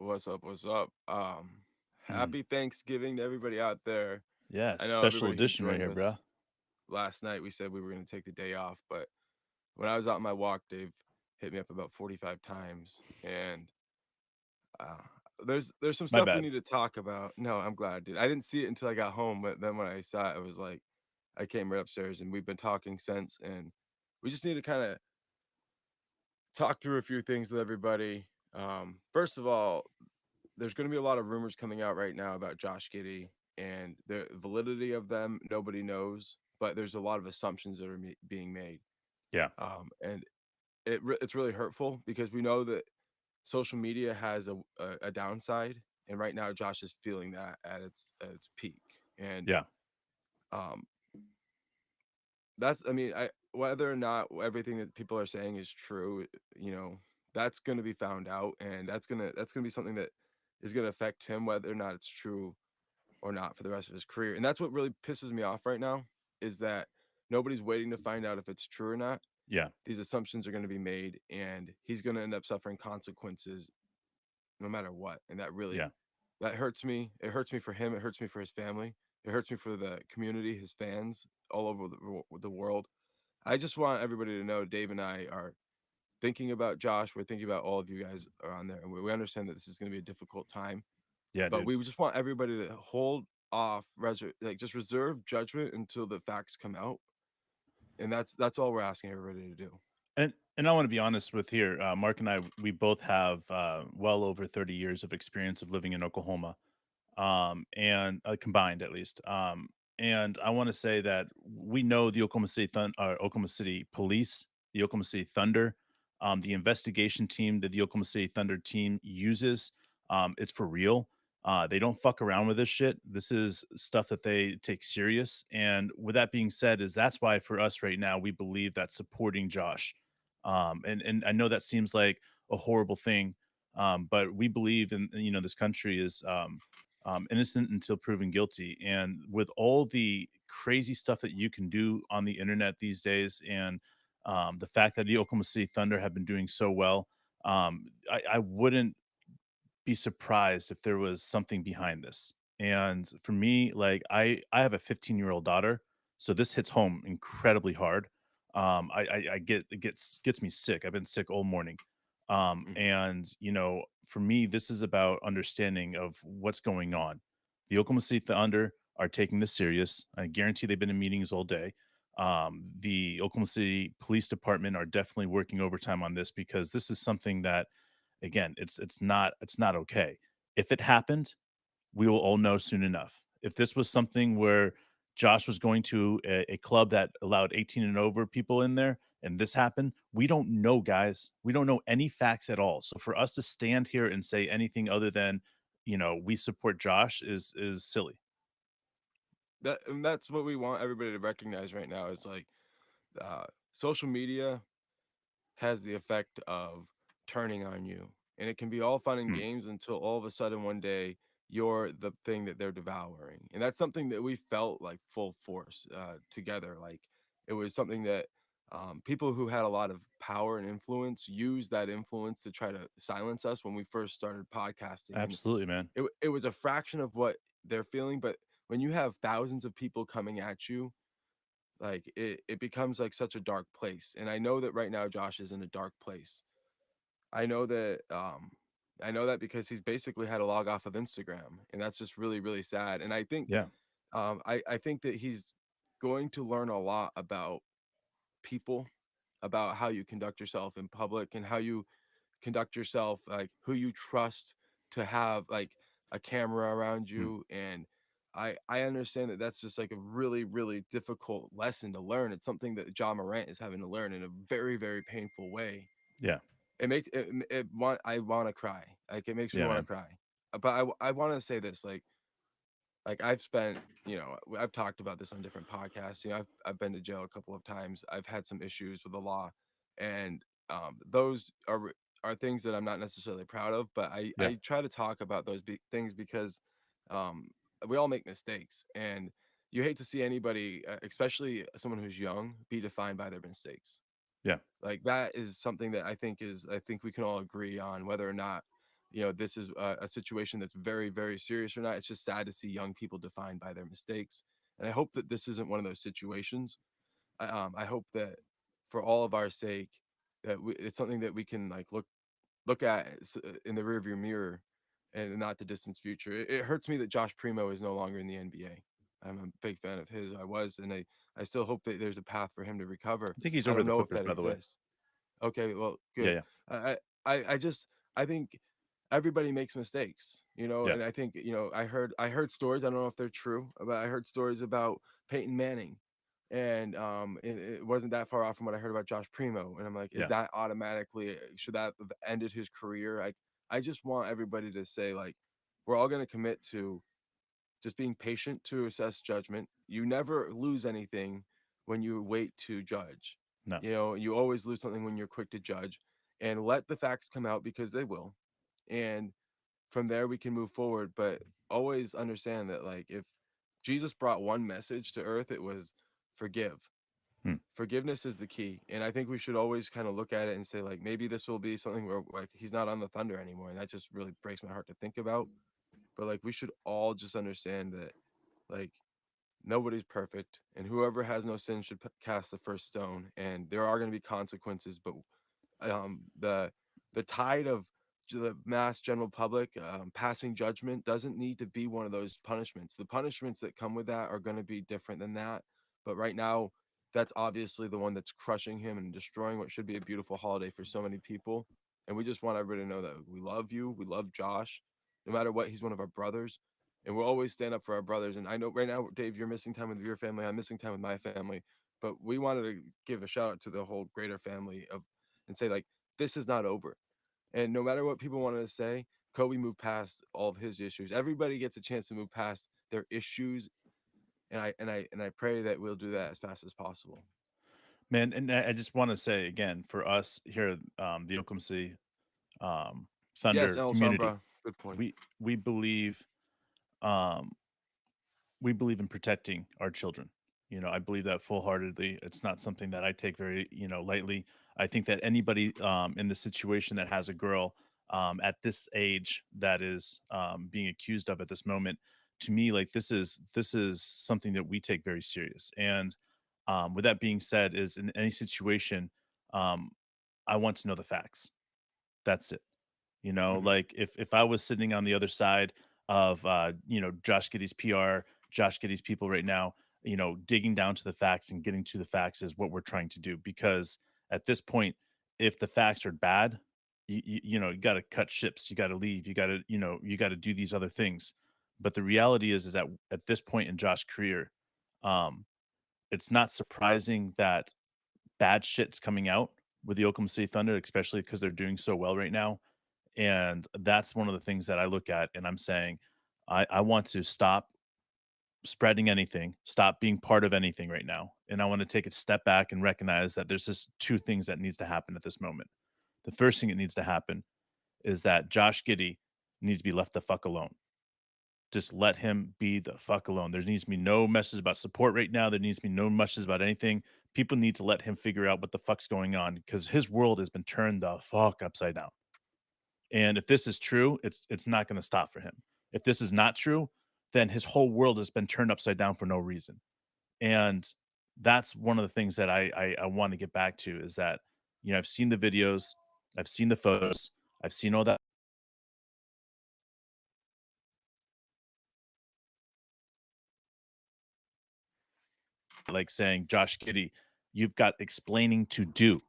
What's up? What's up? Hmm. Happy Thanksgiving to everybody out there. Yeah, I know special everybody who edition right joined here, bro. us last night. We said we were going to take the day off, but when I was out on my walk, Dave hit me up about 45 times, and uh, there's some My stuff we bad. need to talk about. No, I'm glad, dude. I didn't see it until I got home, but then when I saw it, I was like, I came right upstairs, and we've been talking since, and we just need to kind of talk through a few things with everybody. First of all, there's going to be a lot of rumors coming out right now about Josh Giddey and the validity of them. Nobody knows, but there's a lot of assumptions that are being made, Yeah. and it's really hurtful because we know that social media has a downside, and right now Josh is feeling that at its peak, and Yeah. um, that's I mean I whether or not everything that people are saying is true, you know, that's going to be found out, and that's gonna be something that is going to affect him whether or not it's true or not for the rest of his career. And that's what really pisses me off right now is that nobody's waiting to find out if it's true or not. Yeah. These assumptions are going to be made and he's going to end up suffering consequences no matter what. And Yeah. that hurts me. It hurts me for him. It hurts me for his family. It hurts me for the community, his fans all over the world. I just want everybody to know Dave and I are thinking about Josh. We're thinking about all of you guys are on there. And we understand that this is going to be a difficult time, Yeah, but dude. we just want everybody to hold off, like just reserve judgment until the facts come out, and that's all we're asking everybody to do. And I want to be honest with here. Mark and I, we both have well over 30 years of experience of living in Oklahoma, and combined at least. And I want to say that we know the Oklahoma City Police, the Oklahoma City Thunder, the investigation team that the Oklahoma City Thunder team uses. It's for real. They don't fuck around with this shit. This is stuff that they take serious. And with that being said, is that's why for us right now we believe that supporting Josh, and I know that seems like a horrible thing, but we believe in this country is innocent until proven guilty. And with all the crazy stuff that you can do on the internet these days, and the fact that the Oklahoma City Thunder have been doing so well, I wouldn't be surprised if there was something behind this. And for me, like I have a 15-year-old daughter, so this hits home incredibly hard. I get it gets me sick. I've been sick all morning. Mhm. And for me, this is about understanding of what's going on. The Oklahoma City Thunder are taking this serious. I guarantee they've been in meetings all day. The Oklahoma City Police Department are definitely working overtime on this because this is something that, again, it's not okay. If it happened, we will all know soon enough. If this was something where Josh was going to a club that allowed 18 and over people in there and this happened, we don't know, guys. We don't know any facts at all. So for us to stand here and say anything other than, we support Josh is silly. And that's what we want everybody to recognize right now is like social media has the effect of turning on you, and it can be all fun and Hmm. games until all of a sudden one day you're the thing that they're devouring. And that's something that we felt like full force together. Like it was something that people who had a lot of power and influence used that influence to try to silence us when we first started podcasting. And Absolutely, man. it was a fraction of what they're feeling, but when you have thousands of people coming at you, like it becomes like such a dark place. And I know that right now Josh is in a dark place. I know that I know that because he's basically had to log off of Instagram, and that's just really really sad. And I think Yeah. I think that he's going to learn a lot about people, about how you conduct yourself in public and how you conduct yourself, like who you trust to have like a camera around Hmm. you. And I understand that that's just like a really really difficult lesson to learn. It's something that John Morant is having to learn in a very very painful way. Yeah. It makes it want I want to cry. Like it makes me Yeah, want to man. cry. But I want to say this, like I've spent, I've talked about this on different podcasts. I've been to jail a couple of times. I've had some issues with the law, and those are things that I'm not necessarily proud of. But Yeah. I try to talk about those things because um, we all make mistakes, and you hate to see anybody, especially someone who's young, be defined by their mistakes. Yeah. Like that is something that I think we can all agree on, whether or not this is a situation that's very, very serious or not. It's just sad to see young people defined by their mistakes. And I hope that this isn't one of those situations. I hope that for all of our sake, that it's something that we can like look at in the rearview mirror and not the distant future. It hurts me that Josh Primo is no longer in the NBA. I'm a big fan of his. I was, and I still hope that there's a path for him to recover. I think he's I over don't the know if Clippers, that by the way. exists. Okay, well, Yeah, good. yeah, I I just I think everybody makes mistakes, yeah, and I think, I heard stories, I don't know if they're true, but I heard stories about Peyton Manning, and it wasn't that far off from what I heard about Josh Primo, and I'm like, is yeah. that automatically should that have ended his career? I just want everybody to say, like, we're all going to commit to just being patient to assess judgment. You never lose anything when you wait to judge. No. You always lose something when you're quick to judge, and let the facts come out because they will. And from there we can move forward, but always understand that, like, if Jesus brought one message to earth, it was forgive. Hmm. Forgiveness is the key. And I think we should always kind of look at it and say, like, maybe this will be something where, like, he's not on the Thunder anymore, and that just really breaks my heart to think about. But like, we should all just understand that, like, nobody's perfect, and whoever has no sin should cast the first stone, and there are going to be consequences. But the tide of the mass general public passing judgment doesn't need to be one of those punishments. The punishments that come with that are going to be different than that. But right now, that's obviously the one that's crushing him and destroying what should be a beautiful holiday for so many people. And we just want everybody to know that we love you, we love Josh, no matter what. He's one of our brothers, and we'll always stand up for our brothers. And I know right now, Dave, you're missing time with your family, I'm missing time with my family, but we wanted to give a shout out to the whole greater family of, and say, like, this is not over. And no matter what people wanted to say, Kobe moved past all of his issues. Everybody gets a chance to move past their issues, and I pray that we'll do that as fast as possible. Man, and I just want to say again, for us here, the Oklahoma City Yes, Thunder El community, Sombra, good point. we believe um, we believe in protecting our children. I believe that full heartedly. It's not something that I take very, lightly. I think that anybody in the situation that has a girl at this age that is being accused of at this moment, to me, like this is something that we take very serious. And with that being said, is in any situation, um, I want to know the facts. That's it. Hmm. Like if I was sitting on the other side of Josh Giddey's PR, Josh Giddey's people right now, digging down to the facts and getting to the facts is what we're trying to do. Because at this point, if the facts are bad, you got to cut ships, you got to leave, you got to do these other things. But the reality is that at this point in Josh's career, um, it's not surprising that bad shit's coming out with the Oklahoma City Thunder, especially because they're doing so well right now. And that's one of the things that I look at and I'm saying, I want to stop spreading anything, stop being part of anything right now. And I want to take a step back and recognize that there's just two things that needs to happen at this moment. The first thing that needs to happen is that Josh Giddey needs to be left the fuck alone. Just let him be the fuck alone. There needs to be no message about support right now. There needs to be no message about anything. People need to let him figure out what the fuck's going on because his world has been turned the fuck upside down. And if this is true, it's not going to stop for him. If this is not true, then his whole world has been turned upside down for no reason. And that's one of the things that I want to get back to is that I've seen the videos, I've seen the photos, I've seen all that, like saying Josh Giddey, you've got explaining to do.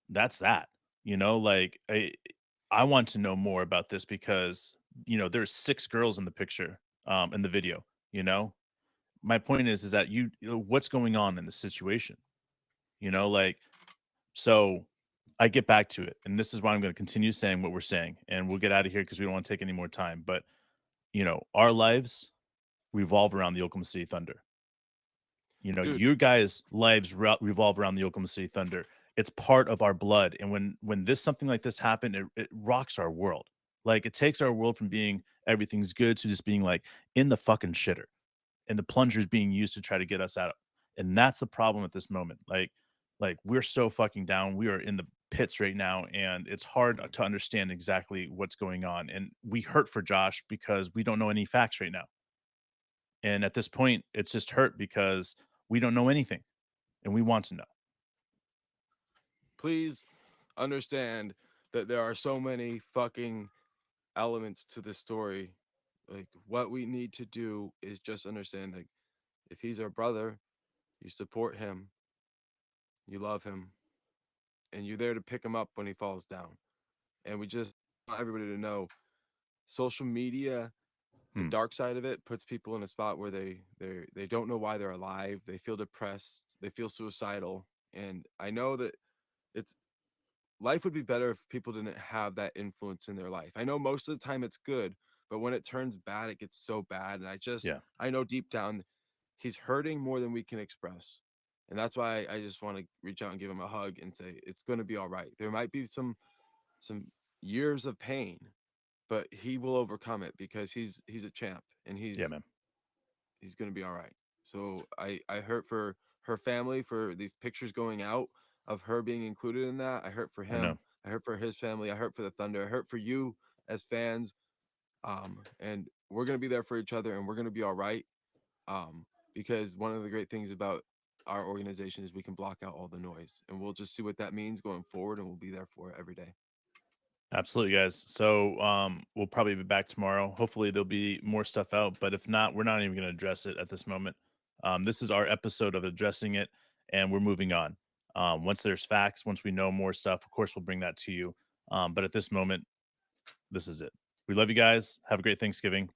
That's that. Like I want to know more about this because there's six girls in the picture in the video. You know, my point is that what's going on in the situation, like, so I get back to it, and this is why I'm going to continue saying what we're saying, and we'll get out of here because we don't want to take any more time. But our lives revolve around the Oklahoma City Thunder. Dude, Your guys' lives revolve around the Oklahoma City Thunder. It's part of our blood, and when this something like this happened, it rocks our world. Like it takes our world from being everything's good to just being like in the fucking shitter, and the plunger is being used to try to get us out. And that's the problem at this moment. Like we're so fucking down. We are in the pits right now, and it's hard to understand exactly what's going on. And we hurt for Josh because we don't know any facts right now. And at this point, it's just hurt because we don't know anything and we want to know. Please understand that there are so many fucking elements to this story. Like, what we need to do is just understand, like, if he's our brother, you support him, you love him, and you're there to pick him up when he falls down. And we just want everybody to know social media, the Hmm. dark side of it puts people in a spot where they don't know why they're alive. They feel depressed, they feel suicidal. And I know that it's life would be better if people didn't have that influence in their life. I know most of the time it's good, but when it turns bad, it gets so bad. And Yeah. I know deep down he's hurting more than we can express. And that's why I just want to reach out and give him a hug and say it's going to be all right. There might be some years of pain, but he will overcome it because he's a champ and Yeah, man. he's going to be all right. So I hurt for her family for these pictures going out of her being included in that. I hurt for I know. him. I hurt for his family. I hurt for the Thunder. I hurt for you as fans. And we're going to be there for each other and we're going to be all right. Um, because one of the great things about our organization is we can block out all the noise and we'll just see what that means going forward and we'll be there for it every day. Absolutely, guys. So we'll probably be back tomorrow. Hopefully there'll be more stuff out, but if not, we're not even going to address it at this moment. This is our episode of addressing it, and we're moving on. Once there's facts, once we know more stuff, of course we'll bring that to you. But at this moment, this is it. We love you guys. Have a great Thanksgiving.